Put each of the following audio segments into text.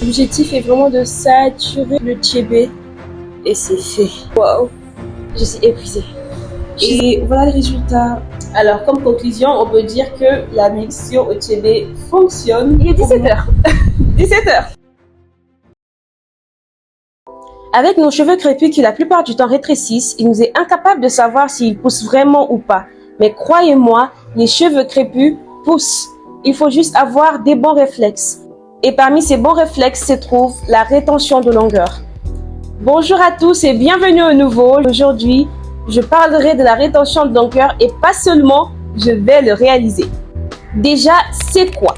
L'objectif est vraiment de saturer le tchébé et c'est fait. Waouh, je suis épuisée. Et voilà le résultat. Alors, comme conclusion, on peut dire que la mixture au tchébé fonctionne. Il est 17h. 17h. Avec nos cheveux crépus qui la plupart du temps rétrécissent, il nous est incapable de savoir s'ils poussent vraiment ou pas. Mais croyez-moi, les cheveux crépus poussent. Il faut juste avoir des bons réflexes. Et parmi ces bons réflexes se trouve la rétention de longueur. Bonjour à tous et bienvenue au nouveau. Aujourd'hui, je parlerai de la rétention de longueur et pas seulement, je vais le réaliser. Déjà, c'est quoi?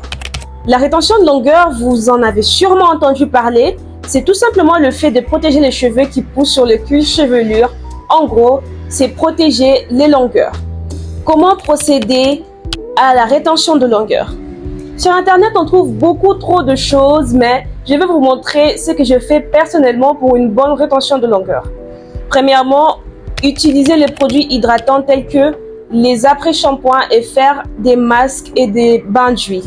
La rétention de longueur, vous en avez sûrement entendu parler. C'est tout simplement le fait de protéger les cheveux qui poussent sur le cuir chevelure. En gros, c'est protéger les longueurs. Comment procéder à la rétention de longueur? Sur Internet, on trouve beaucoup trop de choses, mais je vais vous montrer ce que je fais personnellement pour une bonne rétention de longueur. Premièrement, utilisez les produits hydratants tels que les après-shampoings et faire des masques et des bains d'huile.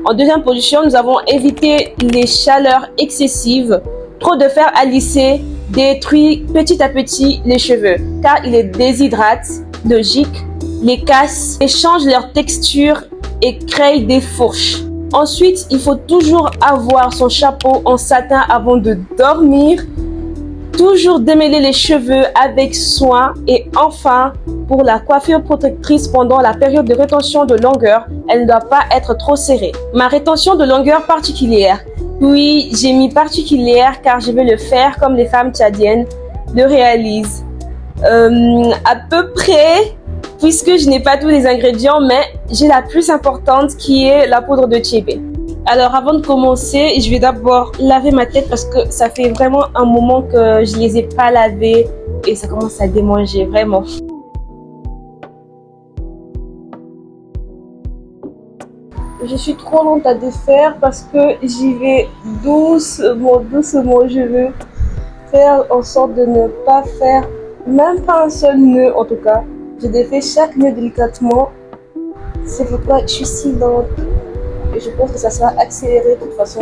En deuxième position, nous avons évité les chaleurs excessives. Trop de fer à lisser détruit petit à petit les cheveux car il les déshydrate, logique, les casse et change leur texture et crée des fourches. Ensuite, il faut toujours avoir son chapeau en satin avant de dormir. Toujours démêler les cheveux avec soin et enfin, pour la coiffure protectrice pendant la période de rétention de longueur, elle ne doit pas être trop serrée. Ma rétention de longueur particulière. Oui, j'ai mis particulière car je vais le faire comme les femmes tchadiennes le réalisent. À peu près, puisque je n'ai pas tous les ingrédients, mais j'ai la plus importante qui est la poudre de tchébé. Alors avant de commencer, je vais d'abord laver ma tête parce que ça fait vraiment un moment que je les ai pas lavées et ça commence à démanger vraiment. Je suis trop lente à défaire parce que j'y vais doucement, doucement. Je veux faire en sorte de ne pas faire même pas un seul nœud en tout cas. Je défais chaque nœud délicatement. C'est pourquoi je suis si lente. Et je pense que ça sera accéléré de toute façon.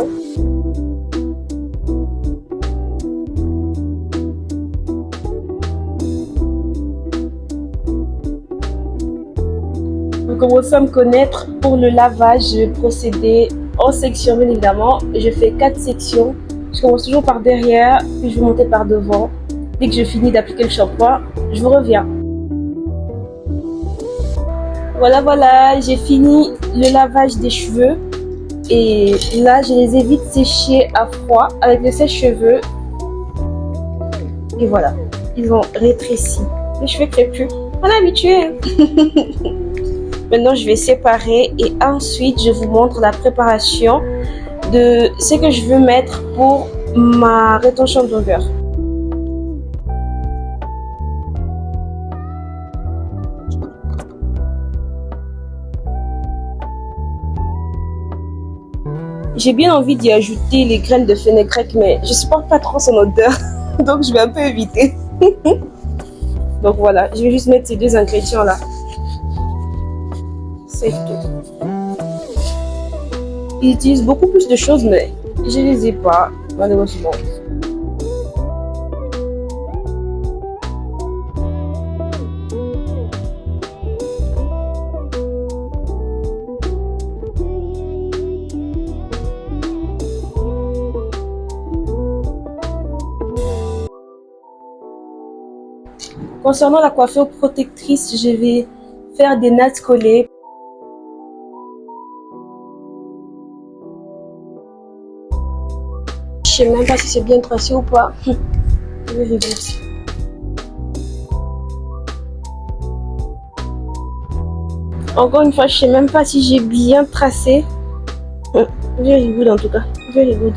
Vous commencez à me connaître. Pour le lavage, je vais procéder en sections bien évidemment. Je fais 4 sections. Je commence toujours par derrière, puis je vais monter par devant. Dès que je finis d'appliquer le shampoing, je vous reviens. Voilà, j'ai fini le lavage des cheveux. Et là, je les ai vite séchés à froid avec le sèche-cheveux. Et voilà, ils ont rétréci. Les cheveux crépus, on est habitué. Maintenant, je vais séparer et ensuite, je vous montre la préparation de ce que je veux mettre pour ma rétention de longueur. J'ai bien envie d'y ajouter les graines de fenugrec, mais je supporte pas trop son odeur, donc je vais un peu éviter. Donc voilà, je vais juste mettre ces deux ingrédients là. C'est tout. Ils utilisent beaucoup plus de choses, mais je les ai pas, malheureusement. Concernant la coiffure protectrice, je vais faire des nattes collées. Je sais même pas si c'est bien tracé ou pas. Je vais vérifier. Encore une fois, je sais même pas si j'ai bien tracé. Very good en tout cas. Very good.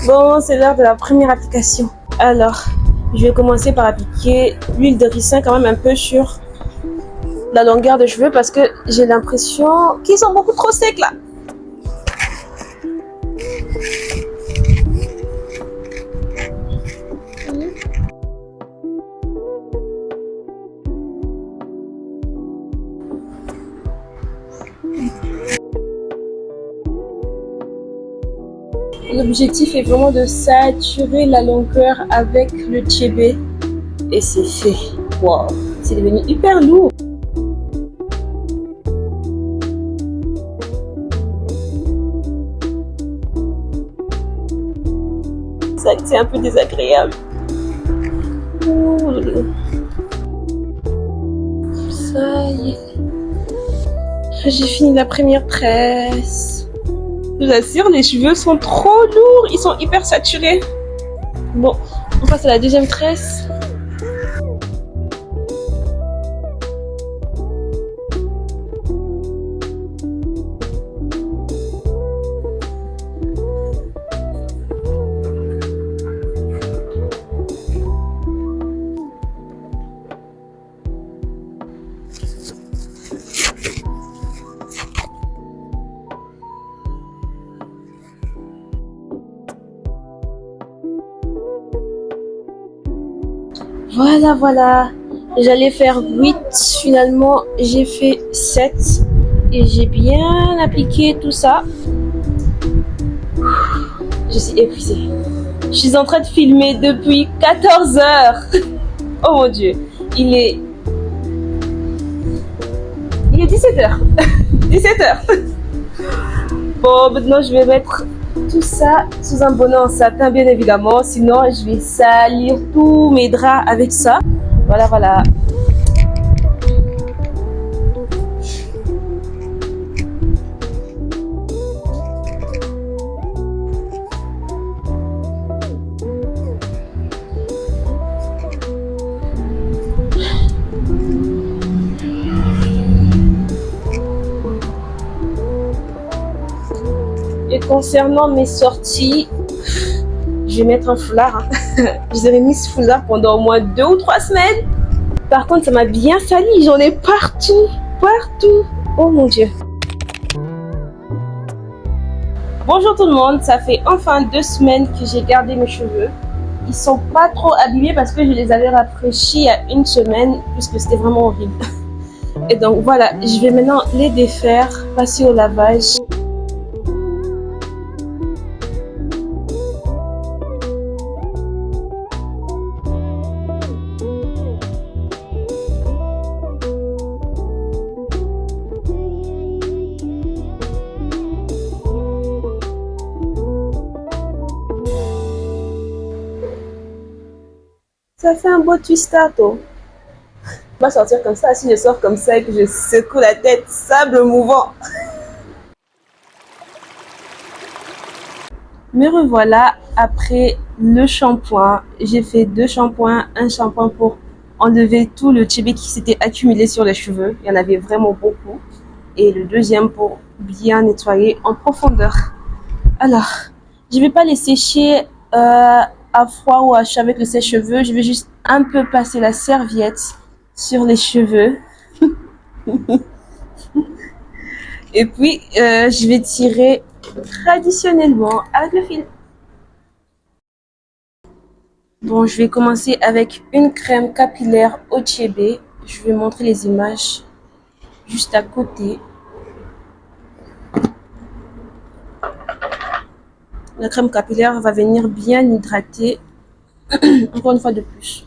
Bon, c'est l'heure de la première application. Alors, je vais commencer par appliquer l'huile de ricin quand même un peu sur la longueur de cheveux parce que j'ai l'impression qu'ils sont beaucoup trop secs là. L'objectif est vraiment de saturer la longueur avec le tchébé. Et c'est fait. Wow, c'est devenu hyper lourd. C'est un peu désagréable. Ça y est. J'ai fini la première tresse. Je vous assure, les cheveux sont trop lourds. Ils sont hyper saturés. Bon, on passe à la deuxième tresse. Voilà. J'allais faire 8. Finalement, j'ai fait 7. Et j'ai bien appliqué tout ça. Je suis épuisée. Je suis en train de filmer depuis 14 heures. Oh mon Dieu. Il est 17 heures. 17 heures. Bon, maintenant, je vais mettre tout ça sous un bonnet en satin, bien évidemment. Sinon, je vais salir tous mes draps avec ça. Voilà. Et concernant mes sorties, je vais mettre un foulard. Je vous aurais mis ce foulard pendant au moins 2 ou 3 semaines. Par contre, ça m'a bien sali. J'en ai partout. Oh mon Dieu. Bonjour tout le monde. Ça fait enfin 2 semaines que j'ai gardé mes cheveux. Ils sont pas trop abîmés parce que je les avais rafraîchis il y a 1 semaine puisque c'était vraiment horrible. Et donc voilà, je vais maintenant les défaire, passer au lavage. Ça fait un beau twistato. On va sortir comme ça. Si je sors comme ça et que je secoue la tête, sable mouvant. Me revoilà après le shampoing. J'ai fait 2 shampoings. Un shampoing pour enlever tout le tchébé qui s'était accumulé sur les cheveux. Il y en avait vraiment beaucoup. Et le deuxième pour bien nettoyer en profondeur. Alors, je vais pas les sécher à froid ou à chaud avec le sèche-cheveux. Je vais juste un peu passer la serviette sur les cheveux. Et puis, je vais tirer traditionnellement avec le fil. Bon, je vais commencer avec une crème capillaire au tchébé. Je vais montrer les images juste à côté. La crème capillaire va venir bien hydrater, encore une fois de plus.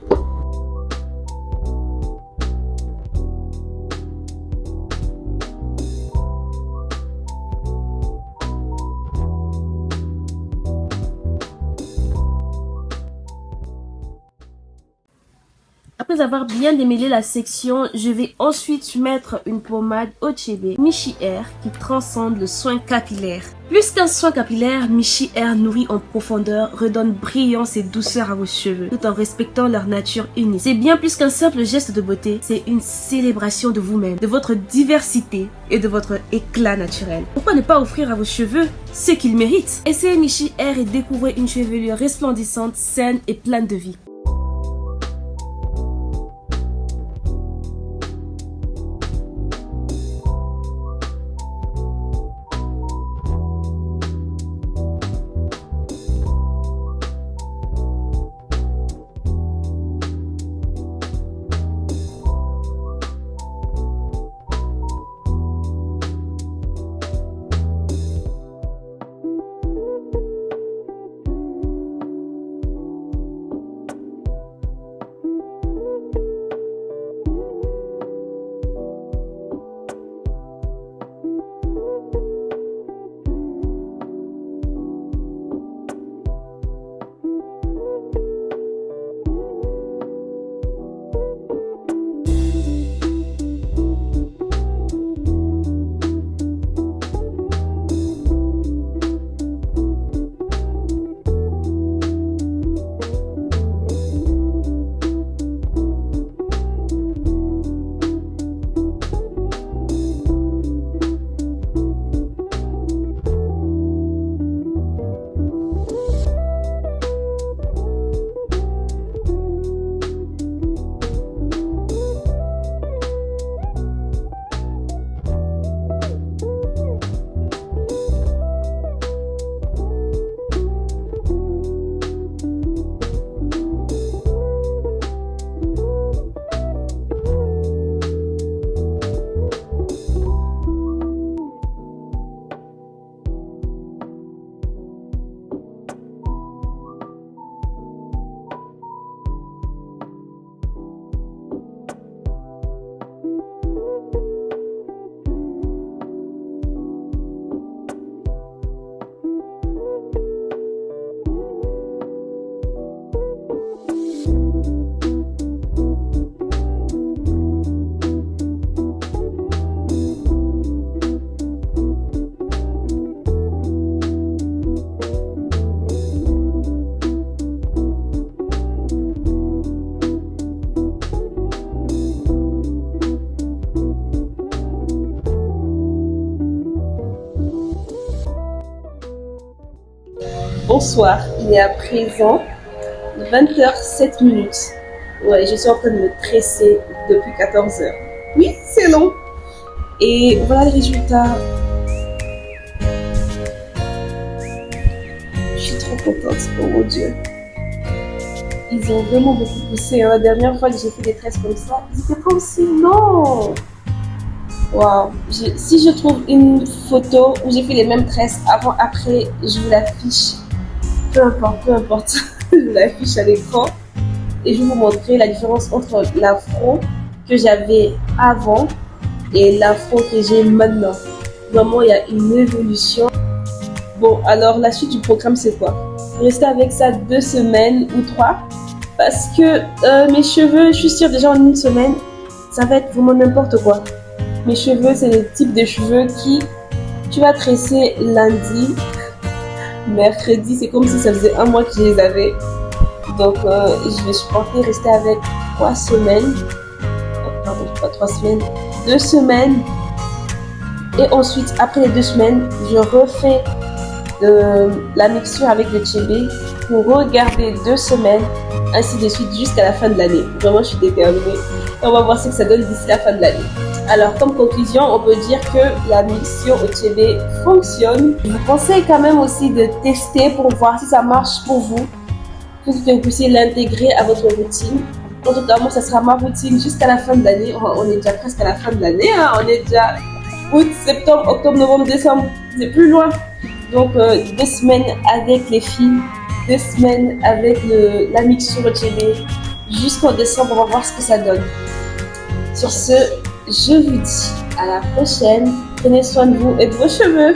Après avoir bien démêlé la section, je vais ensuite mettre une pommade au tchébé Michi Air qui transcende le soin capillaire. Plus qu'un soin capillaire, Michi Air nourrit en profondeur, redonne brillance et douceur à vos cheveux, tout en respectant leur nature unique. C'est bien plus qu'un simple geste de beauté, c'est une célébration de vous-même, de votre diversité et de votre éclat naturel. Pourquoi ne pas offrir à vos cheveux ce qu'ils méritent? Essayez Michi Air et découvrez une chevelure resplendissante, saine et pleine de vie. Bonsoir, il est à présent 20h07. Ouais, je suis en train de me tresser depuis 14h. Oui, c'est long. Et voilà le résultat. Je suis trop contente, oh mon Dieu. Ils ont vraiment beaucoup poussé. La dernière fois que j'ai fait des tresses comme ça, ils étaient comme si non. Waouh. Si je trouve une photo où j'ai fait les mêmes tresses avant, après, je vous l'affiche. Peu importe. Je vous l'affiche à l'écran. Et je vais vous montrer la différence entre l'afro que j'avais avant et l'afro que j'ai maintenant. Vraiment, il y a une évolution. Bon, alors la suite du programme, c'est quoi? Rester avec ça 2 semaines ou 3. Parce que mes cheveux, je suis sûre déjà en une semaine, ça va être vraiment n'importe quoi. Mes cheveux, c'est le type de cheveux qui, tu vas tresser lundi, mercredi, c'est comme si ça faisait un mois que je les avais. Donc, je vais supporter rester avec 3 semaines. Pardon, pas 3 semaines, 2 semaines. Et ensuite, après les 2 semaines, je refais la mixture avec le chébé pour regarder 2 semaines, ainsi de suite jusqu'à la fin de l'année. Vraiment, je suis déterminée. Et on va voir ce que ça donne d'ici la fin de l'année. Alors, comme conclusion, on peut dire que la mixture au chébé fonctionne. Je vous conseille quand même aussi de tester pour voir si ça marche pour vous, pour que vous puissiez l'intégrer à votre routine. En tout cas, moi, ça sera ma routine jusqu'à la fin de l'année. On est déjà presque à la fin de l'année. Hein. On est déjà août, septembre, octobre, novembre, décembre. C'est plus loin. Donc, 2 semaines avec les filles, 2 semaines avec la mixture au chébé. Jusqu'en décembre, on va voir ce que ça donne. Sur ce, je vous dis à la prochaine. Prenez soin de vous et de vos cheveux.